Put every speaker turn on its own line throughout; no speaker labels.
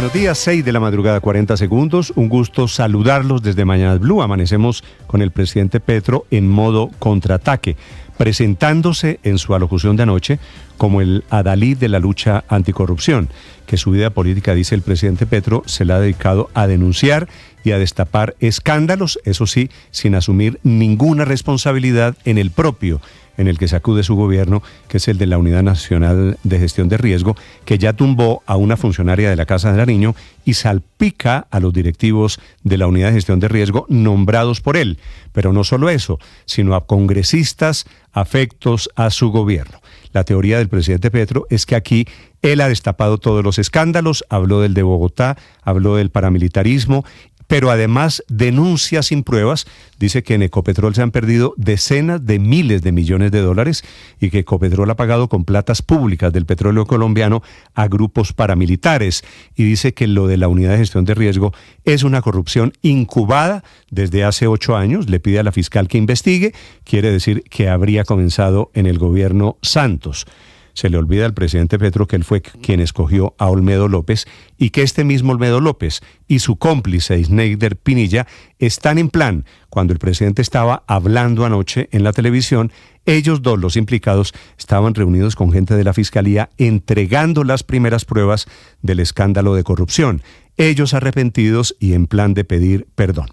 buenos días, 6 de la madrugada, 40 segundos. Un gusto saludarlos desde Mañanas Blue. Amanecemos con el presidente Petro en modo contraataque, presentándose en su alocución de anoche como el adalid de la lucha anticorrupción, que su vida política, dice el presidente Petro, se la ha dedicado a denunciar y a destapar escándalos, eso sí, sin asumir ninguna responsabilidad en el propio en el que sacude su gobierno, que es el de la Unidad Nacional de Gestión de Riesgo, que ya tumbó a una funcionaria de la Casa de Nariño y salpica a los directivos de la Unidad de Gestión de Riesgo nombrados por él. Pero no solo eso, sino a congresistas afectos a su gobierno. La teoría del presidente Petro es que aquí él ha destapado todos los escándalos, habló del de Bogotá, habló del paramilitarismo, pero además denuncia sin pruebas, dice que en Ecopetrol se han perdido decenas de miles de millones de dólares y que Ecopetrol ha pagado con platas públicas del petróleo colombiano a grupos paramilitares, y dice que lo de la Unidad de Gestión de Riesgo es una corrupción incubada desde hace 8 años, le pide a la fiscal que investigue, quiere decir que habría comenzado en el gobierno Santos. Se le olvida al presidente Petro que él fue quien escogió a Olmedo López y que este mismo Olmedo López y su cómplice Sneider Pinilla están en plan. Cuando el presidente estaba hablando anoche en la televisión, ellos dos, los implicados, estaban reunidos con gente de la Fiscalía entregando las primeras pruebas del escándalo de corrupción. Ellos arrepentidos y en plan de pedir perdón.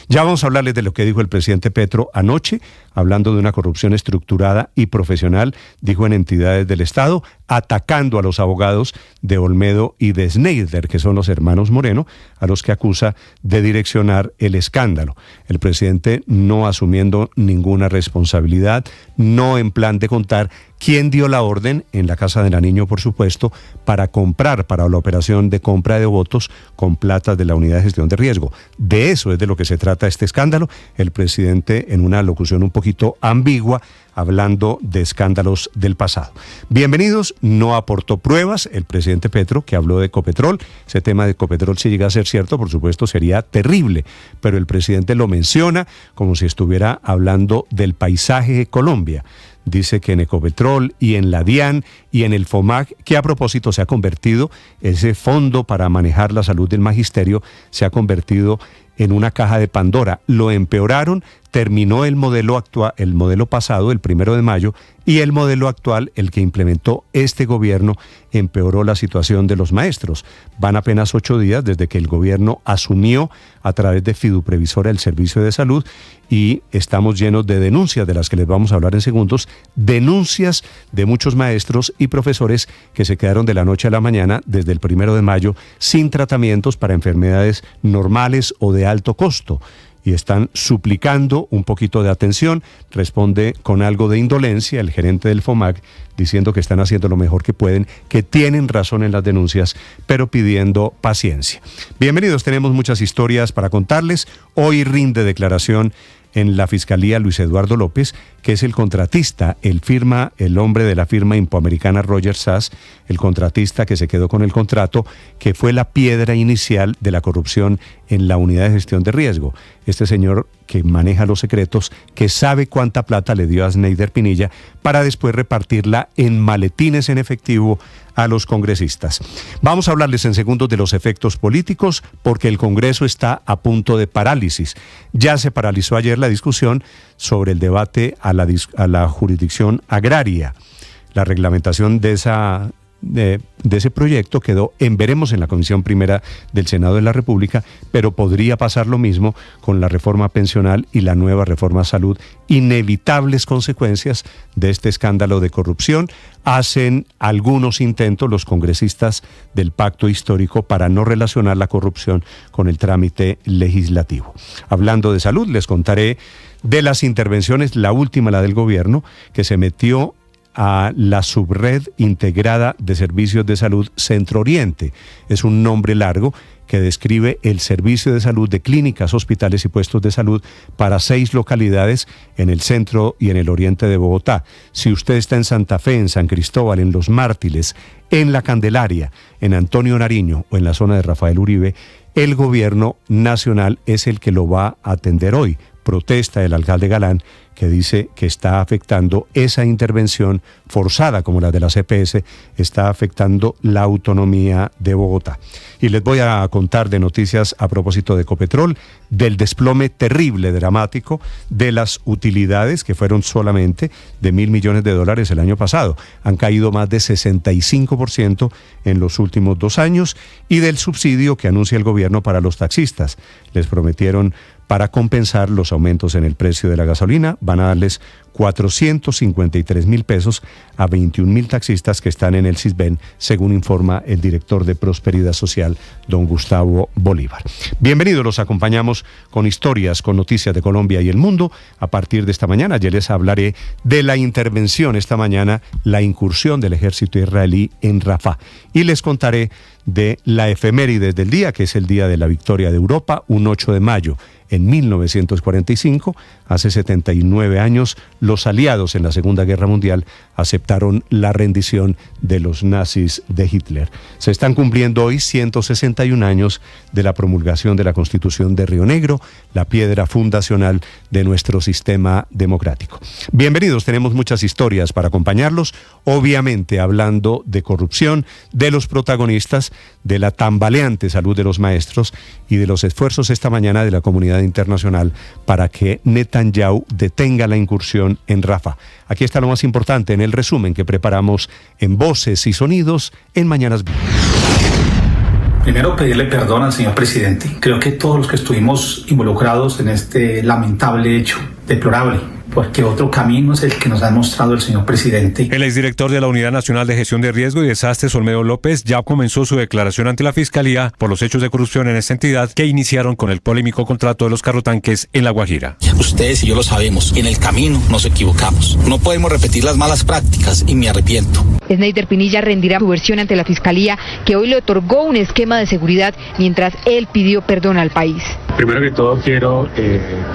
Ya vamos a hablarles de lo que dijo el presidente Petro anoche, hablando de una corrupción estructurada y profesional, dijo en entidades del Estado, atacando a los abogados de Olmedo y de Sneider, que son los hermanos Moreno, a los que acusa de direccionar el escándalo. El presidente no asumiendo ninguna responsabilidad, no en plan de contar quién dio la orden, en la Casa de Nariño, por supuesto, para comprar, para la operación de compra de votos con platas de la Unidad de Gestión de Riesgo. De eso es de lo que se trata este escándalo. El presidente, en una locución un poquito ambigua, hablando de escándalos del pasado. Bienvenidos, no aportó pruebas el presidente Petro, que habló de Ecopetrol. Ese tema de Ecopetrol, si llega a ser cierto, por supuesto, sería terrible, pero el presidente lo menciona como si estuviera hablando del paisaje de Colombia. Dice que en Ecopetrol y en la DIAN y en el FOMAC, que a propósito se ha convertido, ese fondo para manejar la salud del magisterio, se ha convertido en una caja de Pandora. Lo empeoraron, terminó el modelo actual, el modelo pasado, el 1 de mayo, y el modelo actual, el que implementó este gobierno, empeoró la situación de los maestros. Van apenas 8 días desde que el gobierno asumió a través de Fiduprevisora el servicio de salud, y estamos llenos de denuncias, de las que les vamos a hablar en segundos, denuncias de muchos maestros y profesores que se quedaron de la noche a la mañana desde el 1 de mayo sin tratamientos para enfermedades normales o de alto costo, y están suplicando un poquito de atención. Responde con algo de indolencia el gerente del FOMAC, diciendo que están haciendo lo mejor que pueden, que tienen razón en las denuncias, pero pidiendo paciencia. Bienvenidos, tenemos muchas historias para contarles. Hoy rinde declaración en la Fiscalía Luis Eduardo López, que es el contratista, el hombre de la firma impoamericana Roger Sass, el contratista que se quedó con el contrato, que fue la piedra inicial de la corrupción en la Unidad de Gestión de Riesgo. Este señor que maneja los secretos, que sabe cuánta plata le dio a Sneider Pinilla para después repartirla en maletines en efectivo a los congresistas. Vamos a hablarles en segundos de los efectos políticos, porque el Congreso está a punto de parálisis. Ya se paralizó ayer la discusión sobre el debate a la jurisdicción agraria. La reglamentación de ese proyecto quedó en veremos en la Comisión Primera del Senado de la República, pero podría pasar lo mismo con la reforma pensional y la nueva reforma salud. Inevitables consecuencias de este escándalo de corrupción. Hacen algunos intentos los congresistas del pacto histórico para no relacionar la corrupción con el trámite legislativo. Hablando de salud, les contaré de las intervenciones, la última, la del gobierno, que se metió a la Subred Integrada de Servicios de Salud Centro Oriente. Es un nombre largo que describe el servicio de salud de clínicas, hospitales y puestos de salud para 6 localidades en el centro y en el oriente de Bogotá. Si usted está en Santa Fe, en San Cristóbal, en Los Mártires, en La Candelaria, en Antonio Nariño o en la zona de Rafael Uribe, el gobierno nacional es el que lo va a atender hoy. protesta del alcalde Galán, que dice que está afectando esa intervención forzada como la de la CPS, está afectando la autonomía de Bogotá. Y les voy a contar de noticias a propósito de Ecopetrol, del desplome terrible, dramático, de las utilidades que fueron solamente de $1.000 millones el año pasado. Han caído más de 65% en los últimos 2 años, y del subsidio que anuncia el gobierno para los taxistas. Les prometieron, para compensar los aumentos en el precio de la gasolina, van a darles 453.000 pesos a 21.000 taxistas que están en el Sisbén, según informa el director de Prosperidad Social, don Gustavo Bolívar. Bienvenidos, los acompañamos con historias, con noticias de Colombia y el mundo. A partir de esta mañana, ya les hablaré de la intervención esta mañana, la incursión del ejército israelí en Rafah. Y les contaré de la efeméride del día, que es el Día de la Victoria de Europa, un 8 de mayo. En 1945, hace 79 años, los aliados en la Segunda Guerra Mundial aceptaron la rendición de los nazis de Hitler. Se están cumpliendo hoy 161 años de la promulgación de la Constitución de Río Negro, la piedra fundacional de nuestro sistema democrático. Bienvenidos, tenemos muchas historias para acompañarlos, obviamente hablando de corrupción, de los protagonistas, de la tambaleante salud de los maestros y de los esfuerzos esta mañana de la comunidad internacional para que Netanyahu detenga la incursión en Rafah. Aquí está lo más importante en el resumen que preparamos en Voces y Sonidos en Mañanas Blue.
Primero, pedirle perdón al señor presidente. Creo que todos los que estuvimos involucrados en este lamentable hecho, deplorable, porque otro camino es el que nos ha mostrado el señor presidente.
El exdirector de la Unidad Nacional de Gestión de Riesgo y Desastres, Olmedo López, ya comenzó su declaración ante la Fiscalía por los hechos de corrupción en esta entidad que iniciaron con el polémico contrato de los carrotanques en La Guajira.
Ustedes y yo lo sabemos, en el camino nos equivocamos. No podemos repetir las malas prácticas y me arrepiento.
Sneider Pinilla rendirá su versión ante la Fiscalía, que hoy le otorgó un esquema de seguridad mientras él pidió perdón al país.
Primero que todo quiero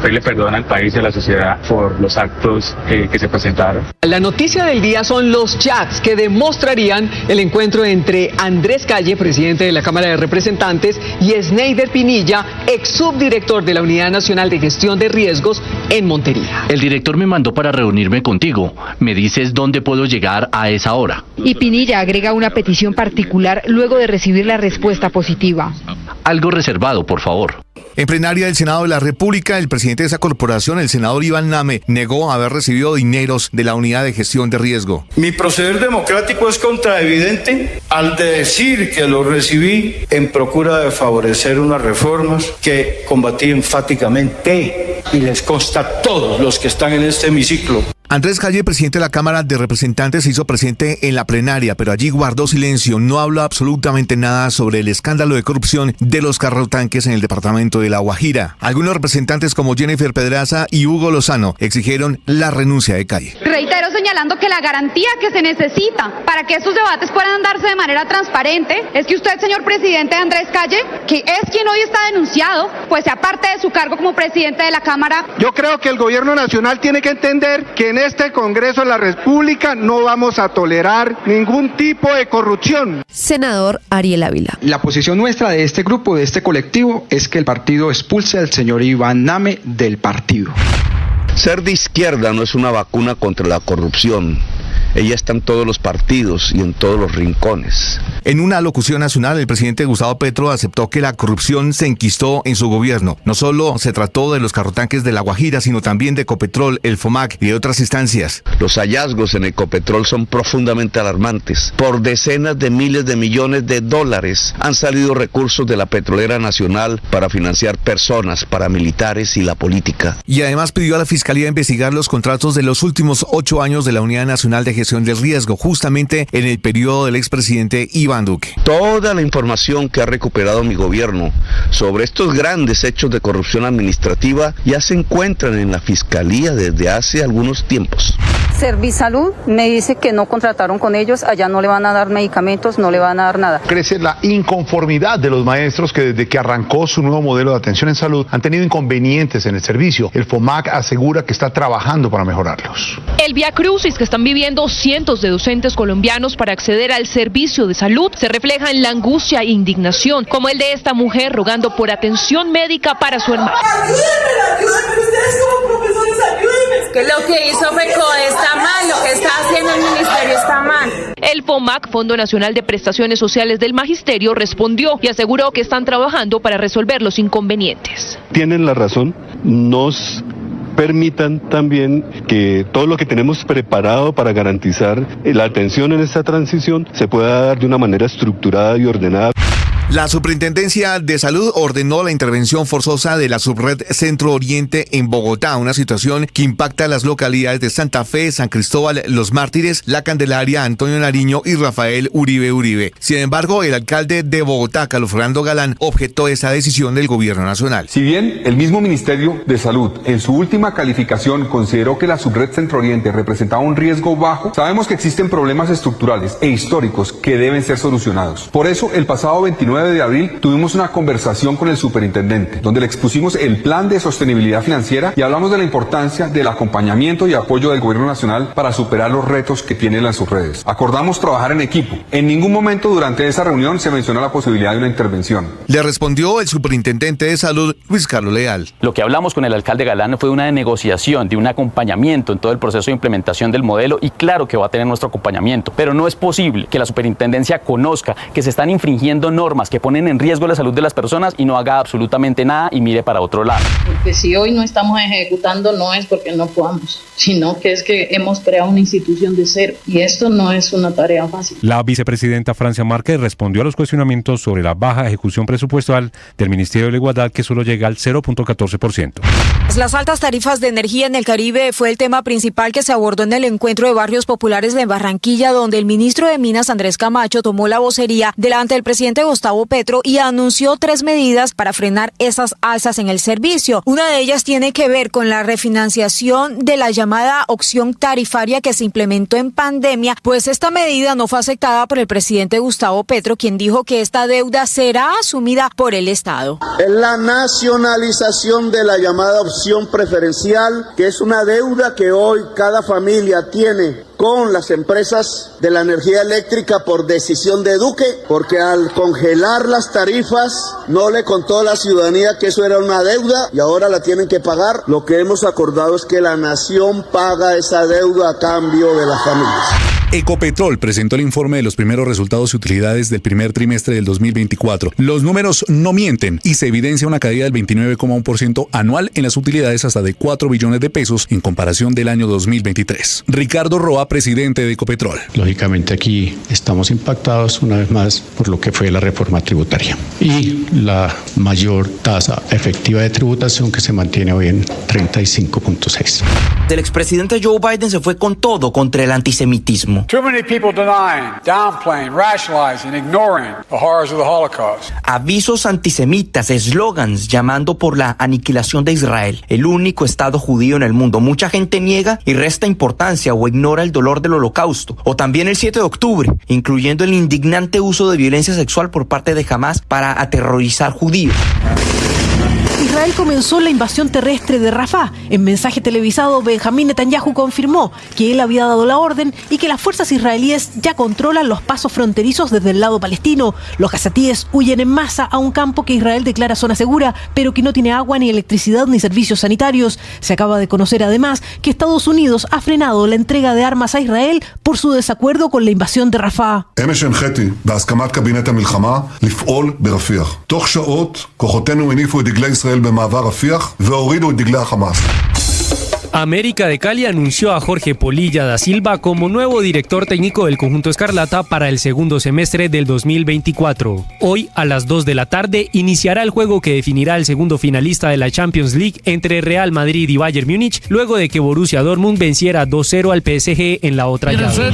pedirle perdón al país y a la sociedad por los actos que se presentaron.
La noticia del día son los chats que demostrarían el encuentro entre Andrés Calle, presidente de la Cámara de Representantes, y Sneider Pinilla, ex subdirector de la Unidad Nacional de Gestión de Riesgos en Montería.
El director me mandó para reunirme contigo. Me dices dónde puedo llegar a esa hora.
Y Pinilla agrega una petición particular luego de recibir la respuesta positiva.
Algo reservado, por favor.
En plenaria del Senado de la República, el presidente de esa corporación, el senador Iván Name, negó haber recibido dineros de la Unidad de Gestión de Riesgo.
Mi proceder democrático es contraevidente al decir que lo recibí en procura de favorecer unas reformas que combatí enfáticamente y les consta a todos los que están en este hemiciclo.
Andrés Calle, presidente de la Cámara de Representantes, se hizo presente en la plenaria, pero allí guardó silencio, no habló absolutamente nada sobre el escándalo de corrupción de los carrotanques en el departamento de La Guajira. Algunos representantes como Jennifer Pedraza y Hugo Lozano exigieron la renuncia de Calle.
Reitero señalando que la garantía que se necesita para que estos debates puedan darse de manera transparente es que usted, señor presidente Andrés Calle, que es quien hoy está denunciado, pues se aparte de su cargo como presidente de la Cámara.
Yo creo que el gobierno nacional tiene que entender que en este Congreso de la República no vamos a tolerar ningún tipo de corrupción.
Senador Ariel Ávila.
La posición nuestra de este grupo, de este colectivo, es que el partido expulse al señor Iván Name del partido.
Ser de izquierda no es una vacuna contra la corrupción. Ella está en todos los partidos y en todos los rincones.
En una alocución nacional, el presidente Gustavo Petro aceptó que la corrupción se enquistó en su gobierno. No solo se trató de los carrotanques de La Guajira, sino también de Ecopetrol, el FOMAC y de otras instancias.
Los hallazgos en Ecopetrol son profundamente alarmantes. Por decenas de miles de millones de dólares han salido recursos de la Petrolera Nacional para financiar personas, paramilitares y la política.
Y además pidió a la Fiscalía investigar los contratos de los últimos 8 años de la Unidad Nacional de Gestión del Riesgo, justamente en el periodo del expresidente Iván Duque.
Toda la información que ha recuperado mi gobierno sobre estos grandes hechos de corrupción administrativa ya se encuentran en la Fiscalía desde hace algunos tiempos.
Servisalud me dice que no contrataron con ellos, allá no le van a dar medicamentos, no le van a dar nada.
Crece la inconformidad de los maestros que desde que arrancó su nuevo modelo de atención en salud han tenido inconvenientes en el servicio. El FOMAC asegura que está trabajando para mejorarlos.
El viacrucis que están viviendo movilizó cientos de docentes colombianos para acceder al servicio de salud se refleja en la angustia e indignación, como el de esta mujer rogando por atención médica para su hermano.
Ayúdenme, ustedes como profesores, ayúdenme. Que lo que hizo FECODE está mal, lo que está haciendo el ministerio está mal.
El FOMAC, Fondo Nacional de Prestaciones Sociales del Magisterio, respondió y aseguró que están trabajando para resolver los inconvenientes.
Tienen la razón, nos permitan también que todo lo que tenemos preparado para garantizar la atención en esta transición se pueda dar de una manera estructurada y ordenada.
La Superintendencia de Salud ordenó la intervención forzosa de la Subred Centro Oriente en Bogotá, una situación que impacta a las localidades de Santa Fe, San Cristóbal, Los Mártires, La Candelaria, Antonio Nariño y Rafael Uribe. Sin embargo, el alcalde de Bogotá, Carlos Fernando Galán, objetó esa decisión del gobierno nacional.
Si bien el mismo Ministerio de Salud en su última calificación consideró que la Subred Centro Oriente representaba un riesgo bajo, sabemos que existen problemas estructurales e históricos que deben ser solucionados. Por eso, el pasado 29 de abril tuvimos una conversación con el superintendente, donde le expusimos el plan de sostenibilidad financiera y hablamos de la importancia del acompañamiento y apoyo del gobierno nacional para superar los retos que tienen las subredes. Acordamos trabajar en equipo. En ningún momento durante esa reunión se mencionó la posibilidad de una intervención.
Le respondió el superintendente de Salud, Luis Carlos Leal.
Lo que hablamos con el alcalde Galán fue una negociación, de un acompañamiento en todo el proceso de implementación del modelo, y claro que va a tener nuestro acompañamiento, pero no es posible que la superintendencia conozca que se están infringiendo normas que ponen en riesgo la salud de las personas y no haga absolutamente nada y mire para otro lado.
Porque si hoy no estamos ejecutando no es porque no podamos, sino que es que hemos creado una institución de cero y esto no es una tarea fácil.
La vicepresidenta Francia Márquez respondió a los cuestionamientos sobre la baja ejecución presupuestal del Ministerio de la Igualdad, que solo llega al 0.14%.
Las altas tarifas de energía en el Caribe fue el tema principal que se abordó en el encuentro de barrios populares de Barranquilla, donde el ministro de Minas, Andrés Camacho, tomó la vocería delante del presidente Gustavo Petro y anunció 3 medidas para frenar esas alzas en el servicio. Una de ellas tiene que ver con la refinanciación de la llamada opción tarifaria que se implementó en pandemia, pues esta medida no fue aceptada por el presidente Gustavo Petro, quien dijo que esta deuda será asumida por el Estado.
Es la nacionalización de la llamada opción preferencial, que es una deuda que hoy cada familia tiene con las empresas de la energía eléctrica por decisión de Duque, porque al congelar las tarifas no le contó a la ciudadanía que eso era una deuda y ahora la tienen que pagar. Lo que hemos acordado es que la nación paga esa deuda a cambio de las familias.
Ecopetrol presentó el informe de los primeros resultados y utilidades del primer trimestre del 2024. Los números no mienten y se evidencia una caída del 29,1% anual en las utilidades, hasta de 4 billones de pesos en comparación del año 2023. Ricardo Roa, presidente de Ecopetrol.
Lógicamente aquí estamos impactados una vez más por lo que fue la reforma tributaria y la mayor tasa efectiva de tributación, que se mantiene hoy en 35.6.
El expresidente Joe Biden se fue con todo contra el antisemitismo.
Too many people denying, downplaying, rationalizing, ignoring the horrors of the Holocaust.
Avisos antisemitas, eslogans llamando por la aniquilación de Israel, el único estado judío en el mundo. Mucha gente niega y resta importancia o ignora el dolor del Holocausto. O también el 7 de octubre, incluyendo el indignante uso de violencia sexual por parte de Hamás para aterrorizar judíos.
Israel comenzó la invasión terrestre de Rafah. En mensaje televisado, Benjamín Netanyahu confirmó que él había dado la orden y que las fuerzas israelíes ya controlan los pasos fronterizos desde el lado palestino. Los gazatíes huyen en masa a un campo que Israel declara zona segura, pero que no tiene agua, ni electricidad, ni servicios sanitarios. Se acaba de conocer además que Estados Unidos ha frenado la entrega de armas a Israel por su desacuerdo con la invasión de Rafah.
בהסכמת קבינט המלחמה לפעול ברפיח. תוך שעות כוחותינו הניפו את דגלי ישראל במעבר רפיח והורידו את דגלי החמאס.
América de Cali anunció a Jorge Polilla da Silva como nuevo director técnico del conjunto escarlata para el segundo semestre del 2024. Hoy, a las 2 de la tarde, iniciará el juego que definirá el segundo finalista de la Champions League entre Real Madrid y Bayern Múnich, luego de que Borussia Dortmund venciera 2-0 al PSG en la otra llave.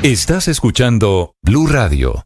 Estás escuchando Blue Radio.